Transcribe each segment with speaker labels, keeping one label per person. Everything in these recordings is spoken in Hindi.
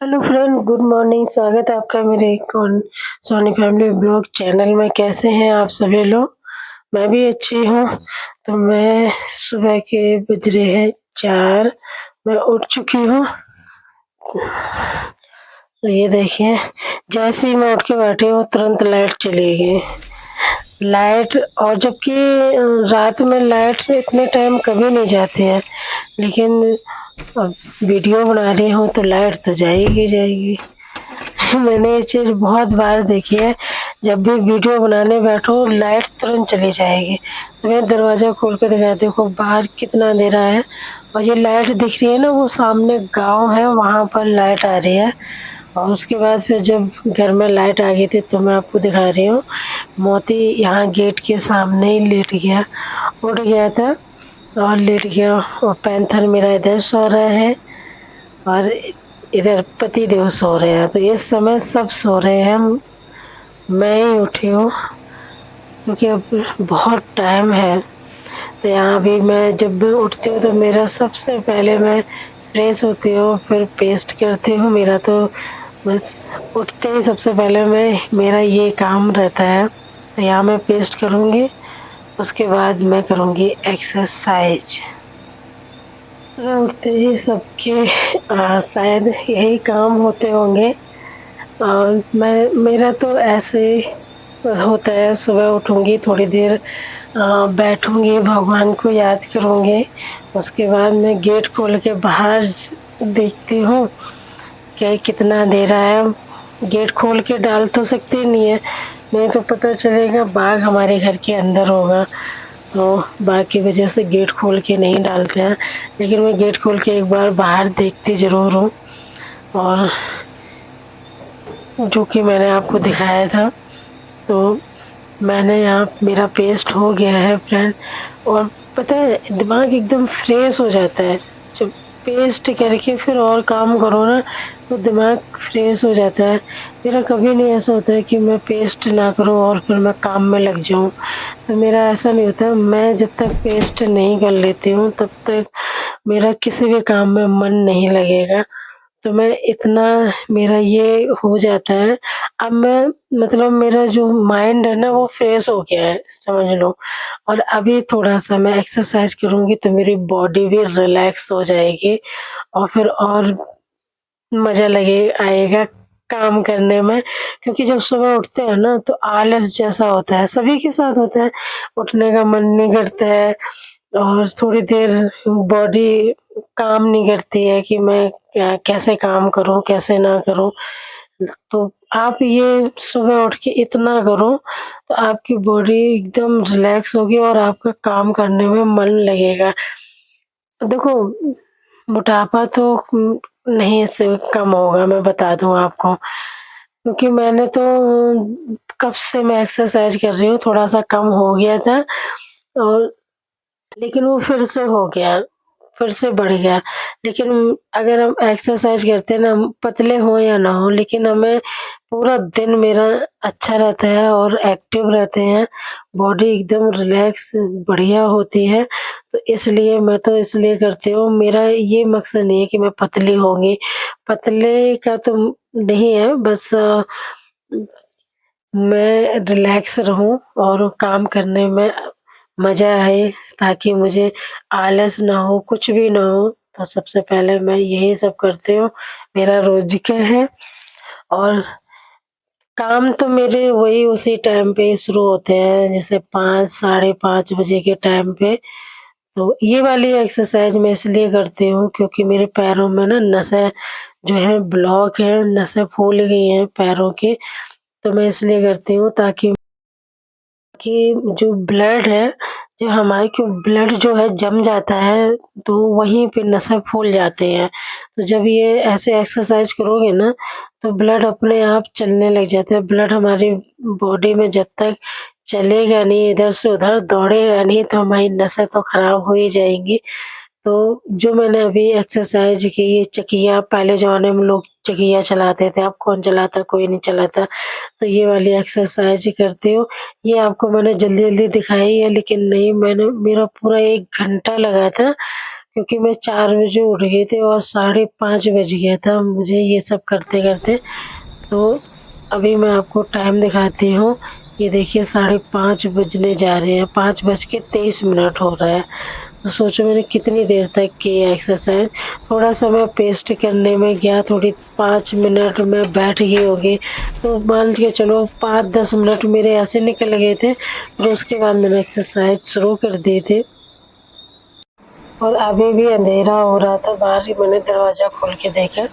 Speaker 1: Hello friend, good morning. स्वागत है आपका मेरे कौन सोनी फैमिली ब्लॉग चैनल में। कैसे हैं आप सभी लोग? मैं भी अच्छी हूँ। तो मैं सुबह के बज रहे हैं 4। मैं उठ चुकी हूँ। तो ये देखिए, जैसे ही मैं उठ के बैठी हूँ तुरंत लाइट चली गई। लाइट, और जबकि रात में लाइट इतने टाइम कभी नहीं जाती है, लेकिन अब वीडियो बना रही हूँ तो लाइट तो जाएगी जाएगी। मैंने ये चीज़ बहुत बार देखी है। जब भी वीडियो बनाने बैठो लाइट तुरंत चली जाएगी। तो मैं दरवाज़ा खोल के दिखाती हूँ बाहर कितना अंधेरा है। और ये लाइट दिख रही है ना, वो सामने गांव है, वहाँ पर लाइट आ रही है। और उसके बाद फिर जब घर में लाइट आ गई थी तो मैं आपको दिखा रही हूँ। मोती यहाँ गेट के सामने ही लेट गया, उठ गया था और लेट गया। और पैंथर मेरा इधर सो रहा है और इधर पति देव सो रहे हैं। तो इस समय सब सो रहे हैं, मैं ही उठी हूँ क्योंकि अब बहुत टाइम है। तो यहाँ भी मैं जब भी उठती हूँ तो मेरा सबसे पहले मैं फ्रेश होती हूँ, फिर पेस्ट करती हूँ। मेरा तो बस उठते ही सबसे पहले मेरा ये काम रहता है। तो यहाँ मैं पेस्ट करूँगी, उसके बाद मैं करूँगी एक्सरसाइज। उठते ही सबके शायद यही काम होते होंगे। मेरा तो ऐसे ही होता है। सुबह उठूंगी, थोड़ी देर बैठूंगी, भगवान को याद करूंगी। उसके बाद मैं गेट खोल के बाहर देखती हूँ कि कितना अंधेरा है। गेट खोल के डाल तो सकती नहीं है, नहीं तो पता चलेगा बाघ हमारे घर के अंदर होगा। तो बाघ की वजह से गेट खोल के नहीं डालते हैं, लेकिन मैं गेट खोल के एक बार बाहर देखती ज़रूर हूँ। और जो कि मैंने आपको दिखाया था, तो मैंने यहाँ मेरा पेस्ट हो गया है फ्रेंड। और पता है, दिमाग एकदम फ्रेश हो जाता है जब पेस्ट करके फिर और काम करो ना, तो दिमाग फ्रेश हो जाता है। मेरा कभी नहीं ऐसा होता है कि मैं पेस्ट ना करूँ और फिर मैं काम में लग जाऊँ। तो मेरा ऐसा नहीं होता। मैं जब तक पेस्ट नहीं कर लेती हूँ तब तक मेरा किसी भी काम में मन नहीं लगेगा। तो मैं इतना, मेरा ये हो जाता है। अब मैं, मतलब मेरा जो माइंड है ना वो फ्रेश हो गया है, समझ लो। और अभी थोड़ा-सा मैं एक्सरसाइज करूँगी तो मेरी बॉडी भी रिलैक्स हो जाएगी और फिर और मज़ा लगे आएगा काम करने में। क्योंकि जब सुबह उठते हैं ना तो आलस जैसा होता है, सभी के साथ होता है। उठने का मन नहीं करता है और थोड़ी देर बॉडी काम नहीं करती है कि मैं कैसे काम करूँ, कैसे ना करूँ। तो आप ये सुबह उठ के इतना करो तो आपकी बॉडी एकदम रिलैक्स होगी और आपका काम करने में मन लगेगा। देखो, मोटापा तो नहीं इससे कम होगा, मैं बता दूँ आपको। क्योंकि मैंने तो कब से मैं एक्सरसाइज कर रही हूँ, थोड़ा-सा कम हो गया था और लेकिन वो फिर से हो गया, फिर से बढ़ गया। लेकिन अगर हम एक्सरसाइज करते हैं ना, हम पतले हों या ना हों, लेकिन हमें पूरा दिन मेरा अच्छा रहता है और एक्टिव रहते हैं, बॉडी एकदम रिलैक्स बढ़िया होती है। तो इसलिए मैं तो इसलिए करती हूँ। मेरा ये मकसद नहीं है कि मैं पतली होंगी, पतले का तो नहीं है, बस मैं रिलैक्स रहूँ और काम करने में मज़ा आए, ताकि मुझे आलस ना हो, कुछ भी ना हो। तो सबसे पहले मैं यही सब करती हूँ, मेरा रोज़ का है। और काम तो मेरे वही उसी टाइम पे शुरू होते हैं, जैसे 5 साढ़े 5 बजे के टाइम पे। तो ये वाली एक्सरसाइज मैं इसलिए करती हूँ क्योंकि मेरे पैरों में ना नसें जो है ब्लॉक है, नसें फूल गई हैं पैरों की। तो मैं इसलिए करती हूँ ताकि कि जो ब्लड है, जो हमारे क्यों ब्लड जो है जम जाता है, तो वहीं पे नसें फूल जाते हैं। तो जब ये ऐसे एक्सरसाइज करोगे ना, तो ब्लड अपने आप चलने लग जाता है। ब्लड हमारी बॉडी में जब तक चलेगा नहीं, इधर से उधर दौड़ेगा नहीं, तो हमारी नसें तो खराब हो ही जाएँगी। तो जो मैंने अभी एक्सरसाइज की, ये चकिया, पहले ज़माने में लोग चकिया चलाते थे, अब कौन चलाता? कोई नहीं चलाता। तो ये वाली एक्सरसाइज करती हूँ। ये आपको मैंने जल्दी-जल्दी दिखाई है, लेकिन नहीं, मैंने मेरा पूरा 1 घंटा लगा था, क्योंकि मैं 4 बजे उठ गई थी और 5:30 बज गया था मुझे ये सब करते-करते। तो अभी मैं आपको टाइम दिखाती हूँ। ये देखिए 5:30 बजने जा रहे हैं, 5:23 हो रहा है। तो सोचो मैंने कितनी देर तक की एक्सरसाइज। थोड़ा-सा मैं पेस्ट करने में गया, थोड़ी 5 मिनट मैं बैठ गई होंगी, तो मान के चलो 5-10 मिनट मेरे ऐसे निकल गए थे। और उसके बाद मैंने एक्सरसाइज शुरू कर दी थी। और अभी भी अंधेरा हो रहा था, बाहर ही मैंने दरवाज़ा खोल के देखा।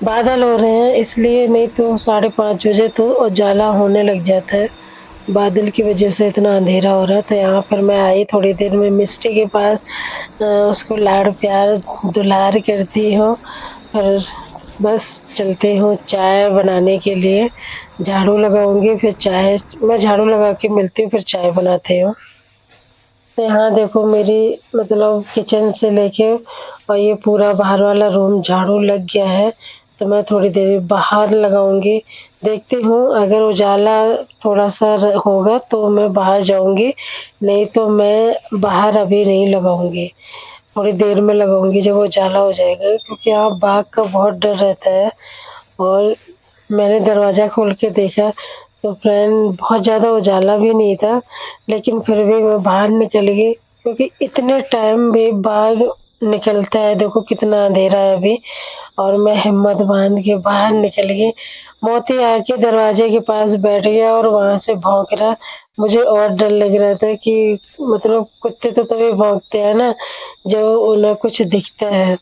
Speaker 1: बादल हो रहे हैं इसलिए, नहीं तो 5:30 बजे तो उजाला होने लग जाता है। बादल की वजह से इतना अंधेरा हो रहा था। यहाँ पर मैं आई थोड़ी देर में मिस्टी के पास, उसको लाड़ प्यार दुलार करती हूँ। और बस चलते हूँ चाय बनाने के लिए। झाड़ू लगाऊंगी फिर चाय, मैं झाड़ू लगा के मिलती हूँ फिर चाय बनाती हूँ। तो यहाँ देखो मेरी मतलब किचन से लेके और ये पूरा बाहर वाला रूम झाड़ू लग गया है। तो मैं थोड़ी देर बाहर लगाऊंगी, देखती हूँ अगर उजाला थोड़ा सा होगा तो मैं बाहर जाऊंगी, नहीं तो मैं बाहर अभी नहीं लगाऊंगी, थोड़ी देर में लगाऊंगी जब उजाला हो जाएगा, क्योंकि यहाँ बाघ का बहुत डर रहता है। और मैंने दरवाज़ा खोल के देखा तो फ्रेंड बहुत ज़्यादा उजाला भी नहीं था, लेकिन फिर भी मैं बाहर निकल गई, क्योंकि इतने टाइम भी बाघ निकलता है। देखो कितना अंधेरा है अभी, और मैं हिम्मत बांध के बाहर निकल गई। मोती आके दरवाजे के पास बैठ गया और वहां से भौंक रहा। मुझे और डर लग रहा था कि मतलब कुत्ते तो तभी भौंकते हैं ना जब उन्हें कुछ दिखता है।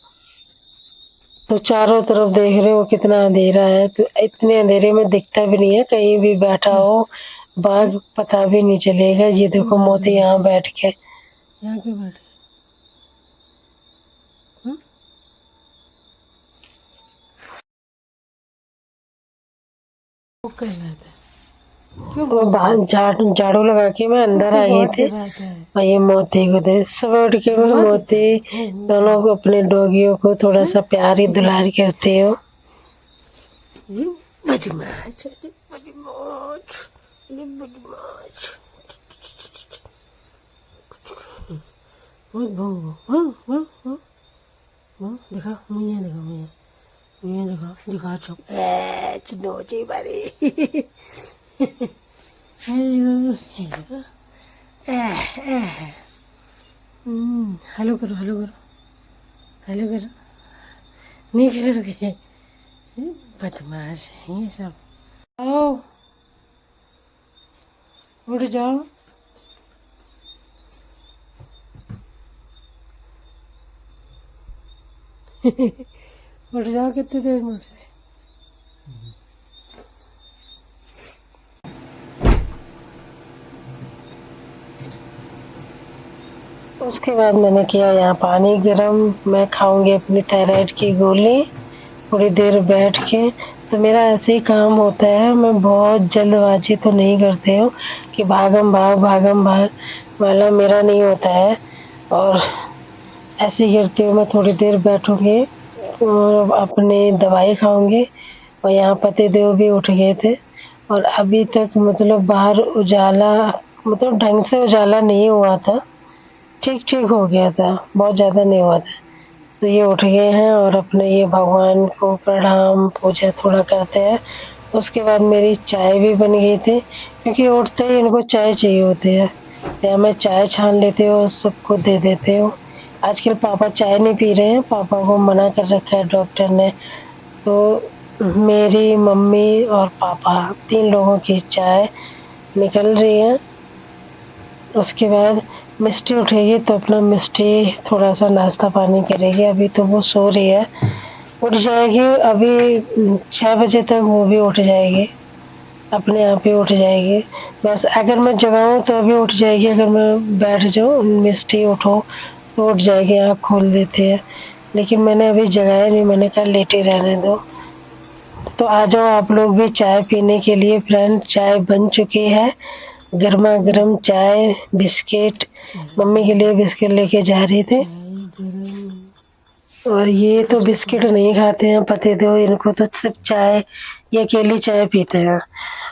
Speaker 1: तो चारों तरफ देख रहे हो कितना अंधेरा है, तो इतने अंधेरे में दिखता भी नहीं है, कहीं भी बैठा हो बाघ पता भी नहीं चलेगा। ये देखो मोती यहाँ बैठ के, यहाँ क्यों बैठे? वो कर रहा था क्यों? मैं बाहर झाड़ू लगा के मैं अंदर आ गई थी और ये मोती को दे सुबह उठ के मैं मोती दोनों को अपने डॉगियों को थोड़ा सा प्यार ही दुलार करती हूँ। बदमाश बदमाश बदमाश, देखा मुझे, देखा मुझे, मुझे देखा दिखा चुप नोची बारी। हेलो हेलो, हेलो करो, हेलो करो, हेलो करो, नहीं करोगे? बदमाश है ये सब। आओ उठ जाओ। उठ जाओ, कितनी देर में उठ रहे? उसके बाद मैंने किया यहाँ पानी गर्म। मैं खाऊंगी अपनी थायराइड की गोली थोड़ी देर बैठ के। तो मेरा ऐसे ही काम होता है, मैं बहुत जल्दबाजी तो नहीं करती हूँ कि भागम भाग वाला मेरा नहीं होता है। और ऐसे ही करती हूँ, मैं थोड़ी देर बैठूंगी और अपनी दवाई खाऊंगी। और यहाँ पति देव भी उठ गए थे और अभी तक मतलब बाहर उजाला मतलब ढंग से उजाला नहीं हुआ था, ठीक ठीक हो गया था, बहुत ज़्यादा नहीं हुआ था। तो ये उठ गए हैं और अपने ये भगवान को प्रणाम पूजा थोड़ा करते हैं। उसके बाद मेरी चाय भी बन गई थी, क्योंकि उठते ही इनको चाय चाहिए होती है। या मैं चाय छान लेती हूँ, सबको दे देती हूँ। आजकल पापा चाय नहीं पी रहे हैं, पापा को मना कर रखा है डॉक्टर ने। तो मेरी मम्मी और पापा 3 लोगों की चाय निकल रही है। उसके बाद मिस्टी उठेगी तो अपना मिस्टी थोड़ा सा नाश्ता पानी करेगी। अभी तो वो सो रही है, उठ जाएगी अभी 6 बजे तक वो भी उठ जाएगी, अपने आप ही उठ जाएगी। बस अगर मैं जगाऊँ तो अभी उठ जाएगी, अगर मैं बैठ जाऊँ मिस्टी उठो तो उठ जाएगी, आँख खोल देती है। लेकिन मैंने अभी जगाया नहीं, मैंने कहा लेटे रहने दो। तो आ जाओ आप लोग भी चाय पीने के लिए। फ्रेंड चाय बन चुकी है, गर्मा गर्म चाय, बिस्किट, मम्मी के लिए बिस्किट लेके जा रही थी। और ये तो बिस्किट नहीं खाते हैं पति देव, इनको तो सिर्फ चाय, ये अकेली चाय पीते हैं।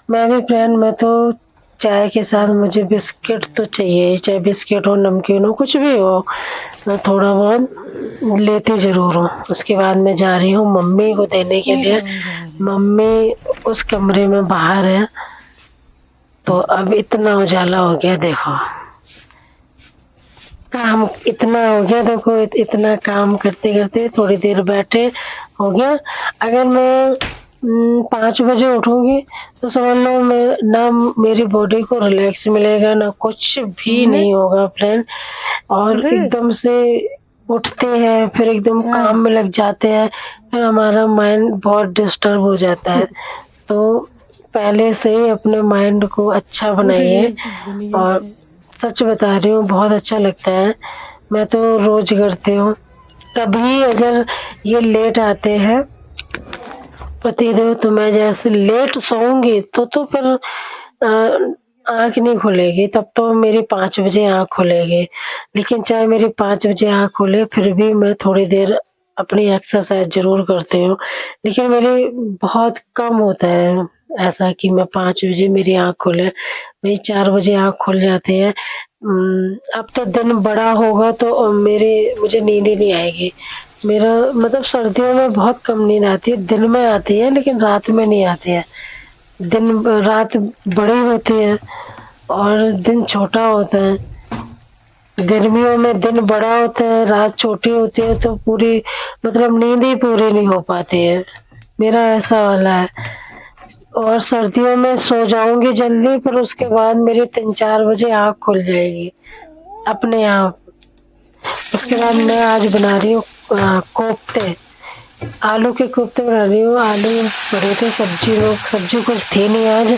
Speaker 1: मैं भी फ्रेंड, मैं तो चाय के साथ मुझे बिस्किट तो चाहिए, चाहे बिस्किट हो नमकीन हो कुछ भी हो, मैं थोड़ा बहुत लेती ज़रूर हूँ। उसके बाद मैं जा रही हूँ मम्मी को देने के लिए। मम्मी उस कमरे में बाहर है। तो अब इतना उजाला हो गया, देखो काम इतना हो गया, देखो इतना काम करते करते थोड़ी देर बैठे हो गया। अगर मैं 5 बजे उठूंगी तो समझ लो मैं ना, मेरी बॉडी को रिलैक्स मिलेगा ना कुछ भी नहीं होगा फ्रेंड। और एकदम से उठते हैं फिर एकदम काम में लग जाते हैं, फिर हमारा माइंड बहुत डिस्टर्ब हो जाता है। तो पहले से ही अपने माइंड को अच्छा बनाइए। और सच बता रही हूँ, बहुत अच्छा लगता है। मैं तो रोज करती हूँ। कभी अगर ये लेट आते हैं पतिदेव तो मैं जैसे लेट सोऊंगी तो फिर आँख नहीं खुलेगी, तब तो मेरी 5 बजे आँख खुलेगी। लेकिन चाहे मेरी 5 बजे आँख खुले फिर भी मैं थोड़ी देर अपनी एक्सरसाइज जरूर करती हूँ। लेकिन मेरी बहुत कम होता है ऐसा कि मैं 5 बजे मेरी आँख खुले, मेरी 4 बजे आँख खुल जाती है। अब तो दिन बड़ा होगा तो मुझे नींद ही नहीं आएगी। मेरा मतलब सर्दियों में बहुत कम नींद आती है, दिन में आती है लेकिन रात में नहीं आती है। रात बड़ी होती है और दिन छोटा होता है। गर्मियों में दिन बड़ा होता है, रात छोटी होती है, तो पूरी मतलब नींद ही पूरी नहीं हो पाती है। मेरा ऐसा वाला है। और सर्दियों में सो जाऊंगी जल्दी, फिर उसके बाद मेरी 3-4 बजे आँख खुल जाएगी अपने आप। उसके बाद मैं आज बना रही हूँ कोफ्ते, आलू के कोफ्ते बना रही हूँ। आलू पड़े थे, सब्जी कुछ थी नहीं आज,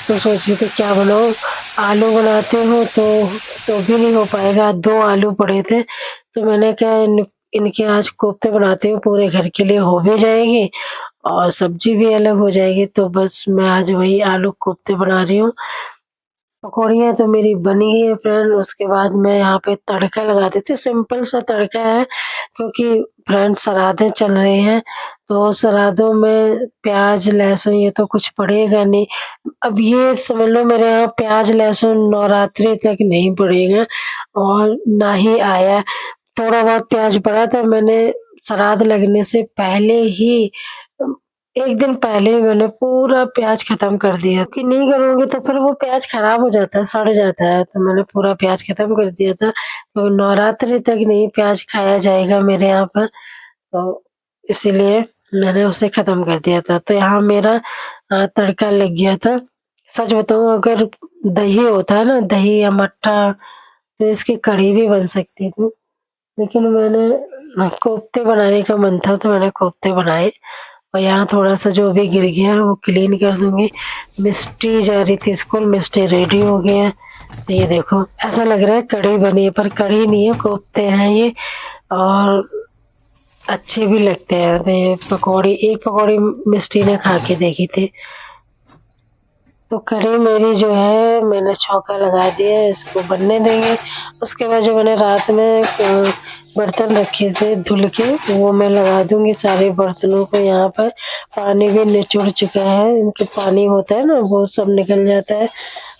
Speaker 1: तो सोच रही थी क्या बनाऊँ। आलू बनाती हूँ तो भी नहीं हो पाएगा, 2 आलू पड़े थे तो मैंने क्या इनके आज कोफ्ते बनाती हूँ, पूरे घर के लिए हो भी जाएगी और सब्जी भी अलग हो जाएगी। तो बस मैं आज वही आलू कोफ्ते बना रही हूँ। पकौड़ियाँ तो मेरी बनी गई है फ्रेंड। उसके बाद मैं यहाँ पे तड़का लगा देती हूँ, सिंपल सा तड़का है क्योंकि फ्रेंड श्राद्धें चल रही हैं, तो श्राद्धों में प्याज लहसुन ये तो कुछ पड़ेगा नहीं। अब ये समझ लो मेरे यहाँ प्याज लहसुन नवरात्रि तक नहीं पड़ेगा और ना ही आया। थोड़ा बहुत प्याज पड़ा था, मैंने श्राद्ध लगने से पहले ही, एक दिन पहले ही मैंने पूरा प्याज खत्म कर दिया कि नहीं करूंगी तो फिर वो प्याज खराब हो जाता है, सड़ जाता है। तो मैंने पूरा प्याज खत्म कर दिया था, तो नवरात्रि तक नहीं प्याज खाया जाएगा मेरे यहाँ पर, तो इसीलिए मैंने उसे खत्म कर दिया था। तो यहाँ मेरा तड़का लग गया था। सच बताऊं, अगर दही होता है ना, दही या मट्ठा, तो इसकी कढ़ी भी बन सकती थी। लेकिन मैंने कोफ्ते बनाने का मन था तो मैंने कोफ्ते बनाए। और यहाँ थोड़ा सा जो भी गिर गया है वो क्लीन कर दूंगी। मिस्टी जा रही थी स्कूल, मिस्टी रेडी हो गए हैं। तो ये देखो ऐसा लग रहा है कढ़ी बनी है, पर कढ़ी नहीं है, कोफ्ते हैं ये। और अच्छे भी लगते हैं। तो ये एक पकौड़ी मिस्टी ने खा के देखी थी। तो कढ़ी मेरी जो है मैंने छौंका लगा दिया है, इसको बनने देंगे। उसके बाद जो मैंने रात में बर्तन रखे थे धुल के, वो मैं लगा दूंगी सारे बर्तनों को। यहाँ पर पानी भी निचुड़ चुका है, इनके पानी होता है ना वो सब निकल जाता है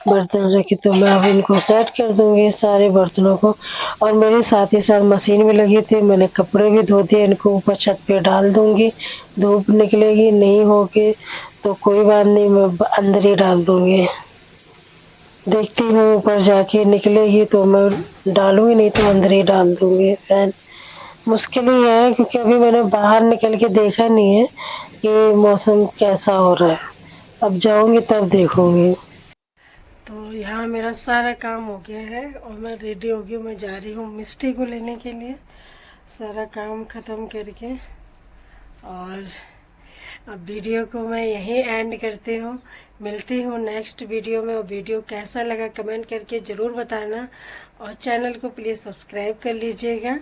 Speaker 1: बर्तन रखे, तो मैं अब इनको सेट कर दूंगी सारे बर्तनों को। और मेरी साथ ही साथ मशीन भी लगी थी, मैंने कपड़े भी धो दिए, इनको ऊपर छत पे डाल दूंगी। धूप निकलेगी नहीं होगी तो कोई बात नहीं, मैं अंदर ही डाल दूंगी। देखती हूँ ऊपर जाके निकलेगी तो मैं डालूंगी, नहीं तो अंदर ही डाल दूंगी फैन। मुश्किल ही है क्योंकि अभी मैंने बाहर निकल के देखा नहीं है कि मौसम कैसा हो रहा है। अब जाऊंगी तब देखूंगी। तो यहाँ मेरा सारा काम हो गया है और मैं रेडी हो गई हूँ। मैं जा रही हूँ मिस्टी को लेने के लिए, सारा काम ख़त्म करके। और अब वीडियो को मैं यहीं एंड करती हूँ। मिलती हूँ नेक्स्ट वीडियो में। और वीडियो कैसा लगा कमेंट करके ज़रूर बताना, और चैनल को प्लीज़ सब्सक्राइब कर लीजिएगा।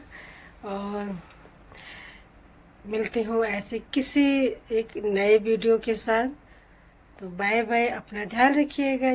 Speaker 1: और मिलती हूँ ऐसे किसी एक नए वीडियो के साथ। तो बाय बाय, अपना ध्यान रखिएगा।